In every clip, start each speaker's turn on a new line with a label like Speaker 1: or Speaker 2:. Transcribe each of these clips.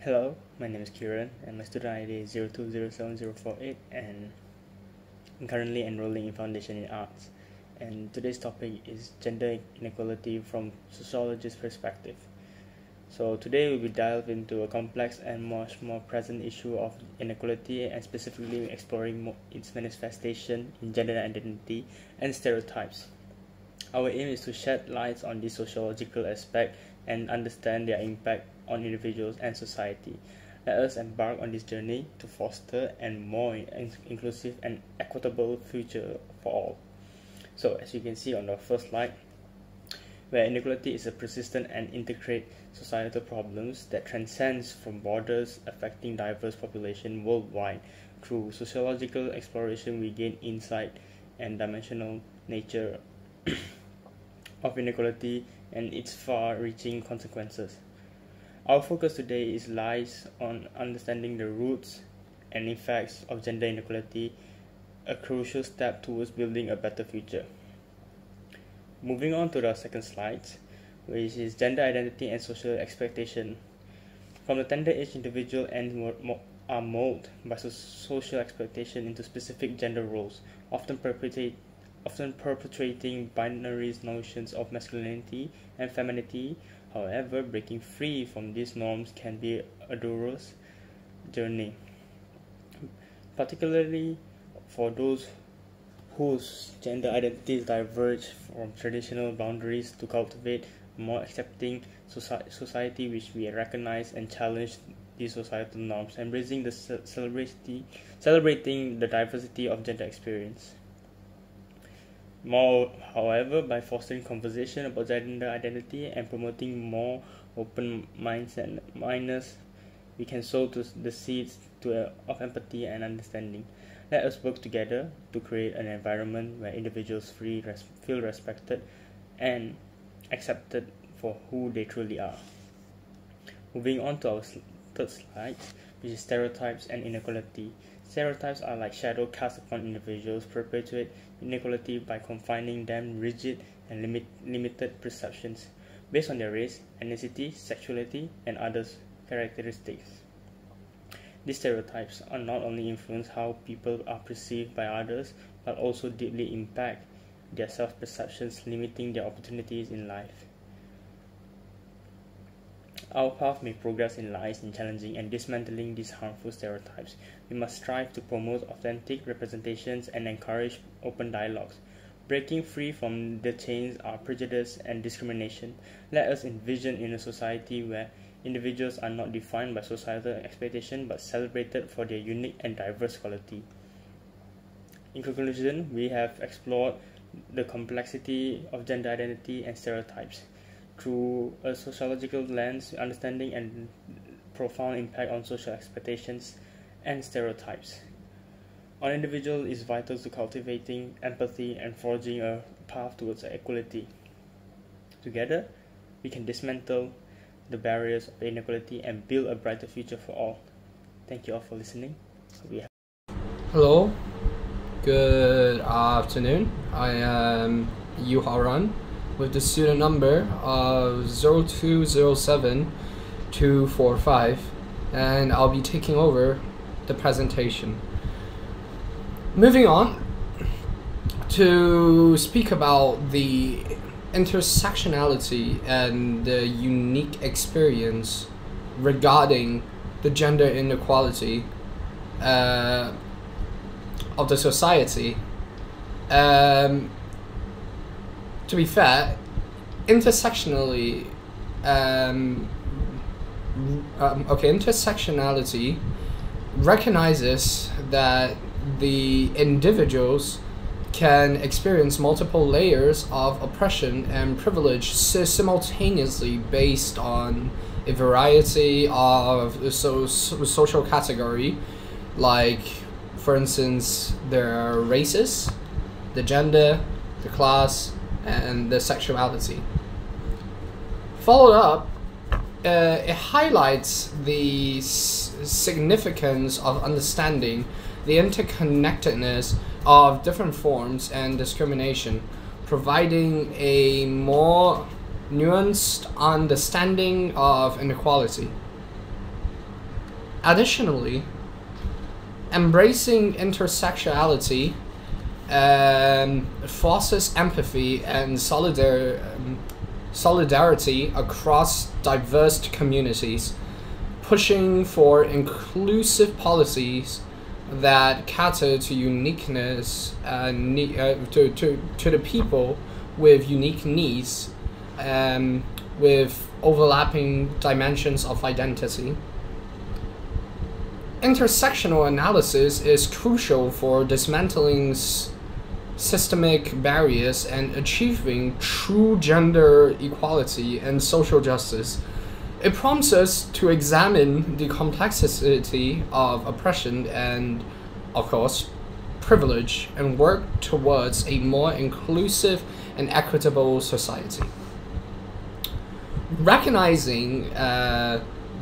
Speaker 1: Hello, my name is Kiran and my student ID is 02070448 and I'm currently enrolling in Foundation in Arts. And today's topic is gender inequality from sociologist's perspective. So today we will delve into a complex and much more present issue of inequality and specifically exploring its manifestation in gender identity and stereotypes. Our aim is to shed light on this sociological aspect and understand their impact on individuals and society. Let us embark on this journey to foster a more inclusive and equitable future for all. So as you can see on the first slide, where inequality is a persistent and intricate societal problems that transcends from borders, affecting diverse populations worldwide. Through sociological exploration, we gain insight and dimensional nature of inequality and its far-reaching consequences. Our focus today lies on understanding the roots and effects of gender inequality, a crucial step towards building a better future. Moving on to the second slide, which is gender identity and social expectation. From the tender age, individuals are molded by social expectation into specific gender roles, often perpetuating binary notions of masculinity and femininity. However, breaking free from these norms can be a arduous journey, particularly for those whose gender identities diverge from traditional boundaries, to cultivate a more accepting society which we recognize and challenge these societal norms, embracing the celebrating the diversity of gender experience. More, however, by fostering conversation about gender identity and promoting more open minds and minds, we can sow the seeds of empathy and understanding. Let us work together to create an environment where individuals feel respected and accepted for who they truly are. Moving on to our third slide, which is stereotypes and inequality. Stereotypes are like shadow cast upon individuals, perpetuate inequality by confining them rigid and limited perceptions based on their race, ethnicity, sexuality, and other characteristics. These stereotypes are not only influence how people are perceived by others, but also deeply impact their self-perceptions, limiting their opportunities in life. Our path may progress lies in challenging and dismantling these harmful stereotypes. We must strive to promote authentic representations and encourage open dialogues. Breaking free from the chains of prejudice and discrimination, let us envision in a society where individuals are not defined by societal expectation but celebrated for their unique and diverse quality. In conclusion, we have explored the complexity of gender identity and stereotypes through a sociological lens, understanding and profound impact on social expectations and stereotypes. On individual is vital to cultivating empathy and forging a path towards equality. Together, we can dismantle the barriers of inequality and build a brighter future for all. Thank you all for listening.
Speaker 2: Hello, good afternoon. I am Yu Haran with the student number of 0207245, and I'll be taking over the presentation. Moving on to speak about the intersectionality and the unique experience regarding the gender inequality of the society. To be fair, intersectionality recognizes that the individuals can experience multiple layers of oppression and privilege simultaneously based on a variety of social category, like, for instance, their races, the gender, the class, and the sexuality. Followed up, it highlights the significance of understanding the interconnectedness of different forms and discrimination, providing a more nuanced understanding of inequality. Additionally, embracing intersectionality fosters empathy and solidarity across diverse communities, pushing for inclusive policies that cater to uniqueness to the people with unique needs, with overlapping dimensions of identity. Intersectional analysis is crucial for dismantling systemic barriers and achieving true gender equality and social justice. It prompts us to examine the complexity of oppression and, of course, privilege and work towards a more inclusive and equitable society. Recognizing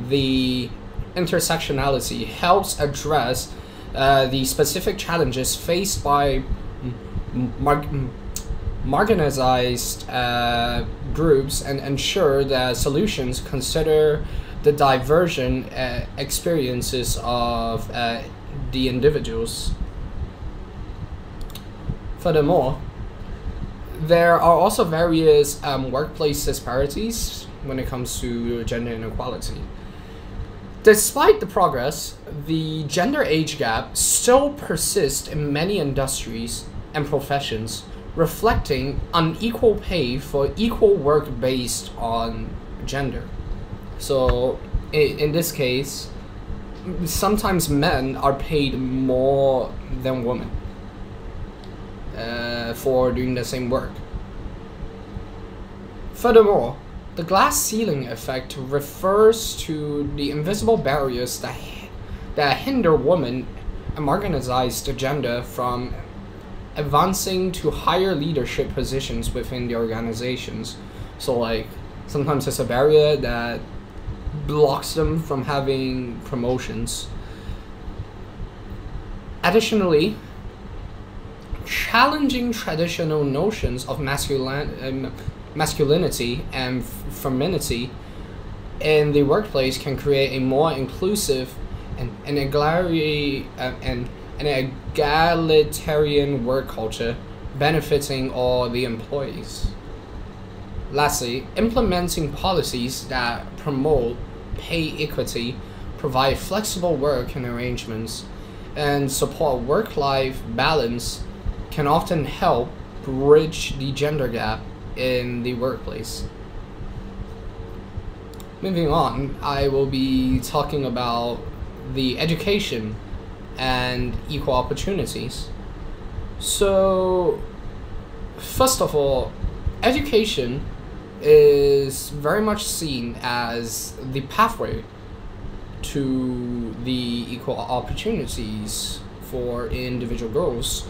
Speaker 2: the intersectionality helps address the specific challenges faced by marginalized groups and ensure that solutions consider the divergent experiences of the individuals. Furthermore, there are also various workplace disparities when it comes to gender inequality. Despite the progress, the gender age gap still persists in many industries and professions, reflecting unequal pay for equal work based on gender. So, in this case, sometimes men are paid more than women for doing the same work. Furthermore, the glass ceiling effect refers to the invisible barriers that hinder women and marginalized gender from advancing to higher leadership positions within the organizations. So, like, sometimes there's a barrier that blocks them from having promotions. Additionally, challenging traditional notions of masculinity and femininity in the workplace can create a more inclusive and egalitarian work culture, benefiting all the employees. Lastly, implementing policies that promote pay equity, provide flexible working arrangements, and support work-life balance can often help bridge the gender gap in the workplace. Moving on, I will be talking about the education and equal opportunities. So, first of all, education is very much seen as the pathway to the equal opportunities for individual girls.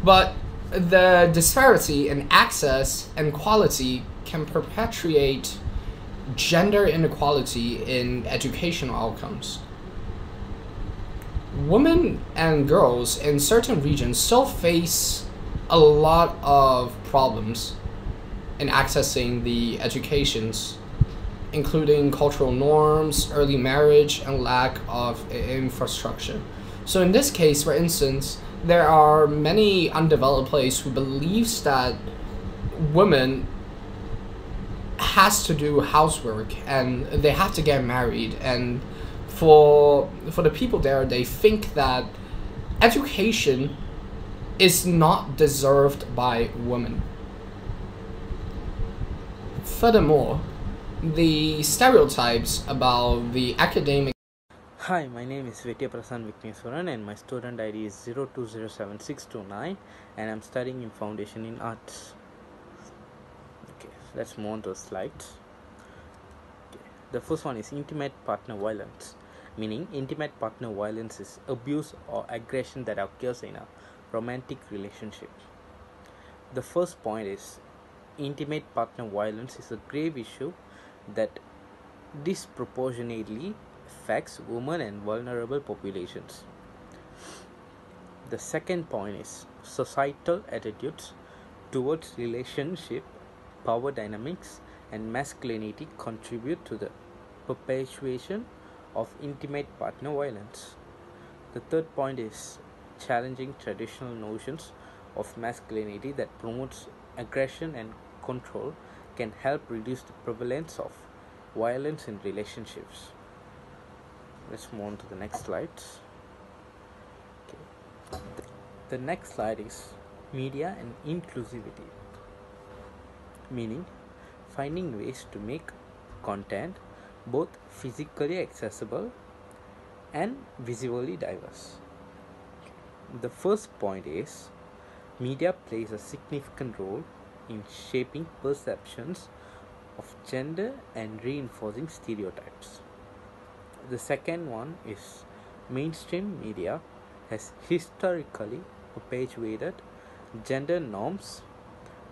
Speaker 2: But the disparity in access and quality can perpetuate gender inequality in educational outcomes. Women and girls in certain regions still face a lot of problems in accessing the educations, including cultural norms, early marriage, and lack of infrastructure. So in this case, for instance, there are many undeveloped places who believes that women has to do housework and they have to get married, and for the people there, they think that education is not deserved by women. Furthermore, the stereotypes about the academic.
Speaker 1: Hi, my name is Vidya Prasan Vikneswaran and my student ID is 0207629 and I'm studying in Foundation in Arts. Okay, let's move on to the slides. Okay. The first one is intimate partner violence, meaning intimate partner violence is abuse or aggression that occurs in a romantic relationship. The first point is intimate partner violence is a grave issue that disproportionately affects women and vulnerable populations. The second point is societal attitudes towards relationship, power dynamics, and masculinity contribute to the perpetuation
Speaker 3: of intimate partner violence. The third point is challenging traditional notions of masculinity that promotes aggression and control can help reduce the prevalence of violence in relationships. Let's move on to the next slides. The next slide is media and inclusivity, meaning finding ways to make content both physically accessible and visually diverse. The first point is media plays a significant role in shaping perceptions of gender and reinforcing stereotypes. The second one is mainstream media has historically perpetuated gender norms,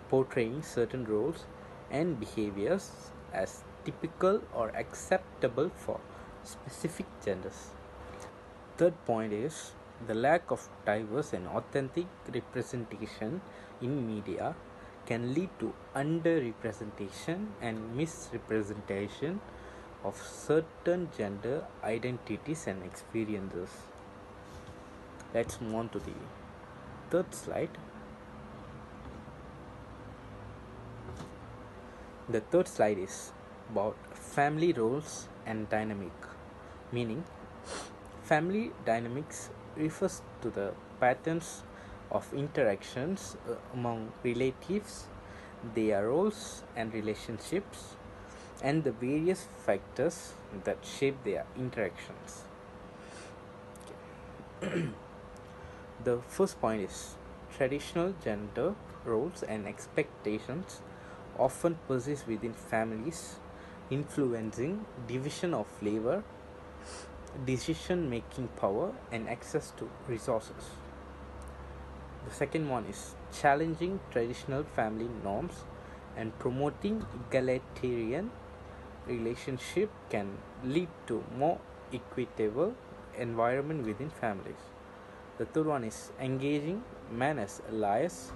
Speaker 3: portraying certain roles and behaviors as typical or acceptable for specific genders. Third point is the lack of diverse and authentic representation in media can lead to underrepresentation and misrepresentation of certain gender identities and experiences. Let's move on to the third slide. The third slide is about family roles and dynamic, meaning family dynamics refers to the patterns of interactions among relatives, their roles and relationships, and the various factors that shape their interactions. The first point is traditional gender roles and expectations often persist within families, influencing division of labor, decision making power, and access to resources. The second one is challenging traditional family norms and promoting egalitarian relationship can lead to more equitable environment within families. The third one is engaging men as allies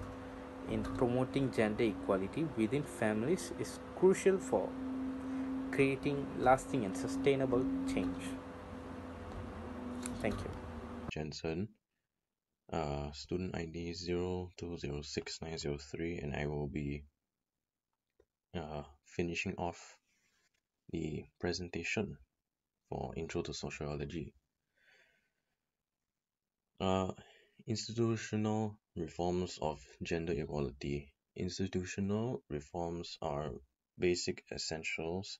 Speaker 3: in promoting gender equality within families is crucial for creating lasting and sustainable change. Thank you.
Speaker 4: Jensen, student ID 02069003, and I will be finishing off the presentation for Intro to Sociology. Institutional reforms of gender equality. Institutional reforms are basic essentials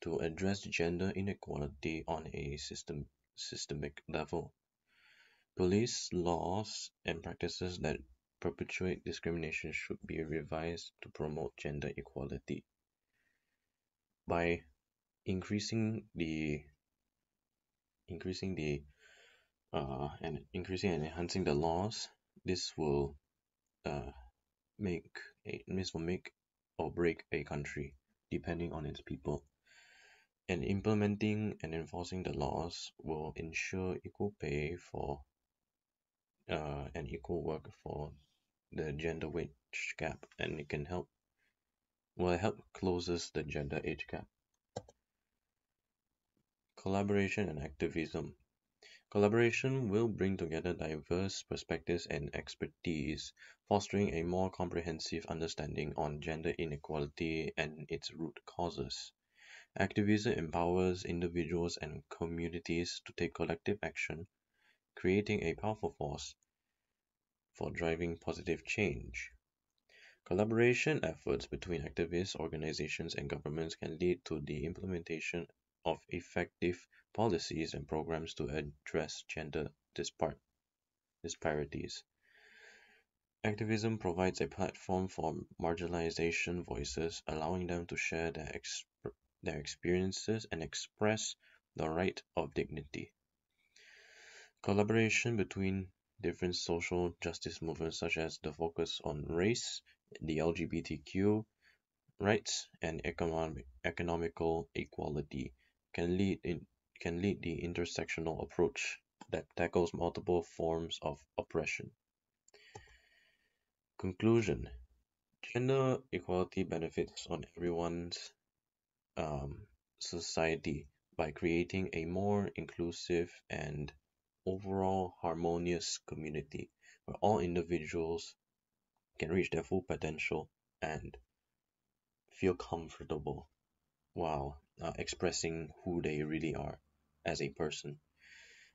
Speaker 4: to address gender inequality on a systemic level. Police laws and practices that perpetuate discrimination should be revised to promote gender equality. By increasing and enhancing the laws, this will make or break a country depending on its people. And implementing and enforcing the laws will ensure equal pay for and equal work for the gender wage gap, and it can help closes the gender age gap. Collaboration and activism. Collaboration will bring together diverse perspectives and expertise, fostering a more comprehensive understanding on gender inequality and its root causes. Activism empowers individuals and communities to take collective action, creating a powerful force for driving positive change. Collaboration efforts between activists, organizations, and governments can lead to the implementation of effective policies and programs to address gender disparities. Activism provides a platform for marginalization voices, allowing them to share their experiences and express the right of dignity. Collaboration between different social justice movements such as the focus on race, the LGBTQ rights, and economical equality can lead the intersectional approach that tackles multiple forms of oppression. Conclusion: gender equality benefits on everyone's society by creating a more inclusive and overall harmonious community where all individuals can reach their full potential and feel comfortable while expressing who they really are as a person.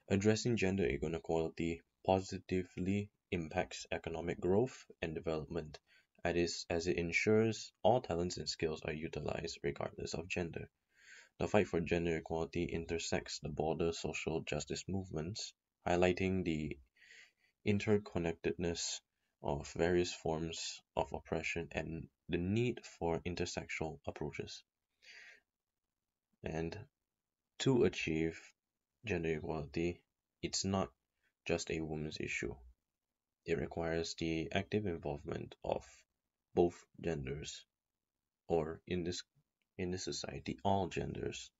Speaker 4: Addressing gender inequality positively impacts economic growth and development as it ensures all talents and skills are utilized regardless of gender. The fight for gender equality intersects the broader social justice movements, highlighting the interconnectedness of various forms of oppression and the need for intersectional approaches. And to achieve gender equality, it's not just a woman's issue. It requires the active involvement of both genders, or in this society, all genders.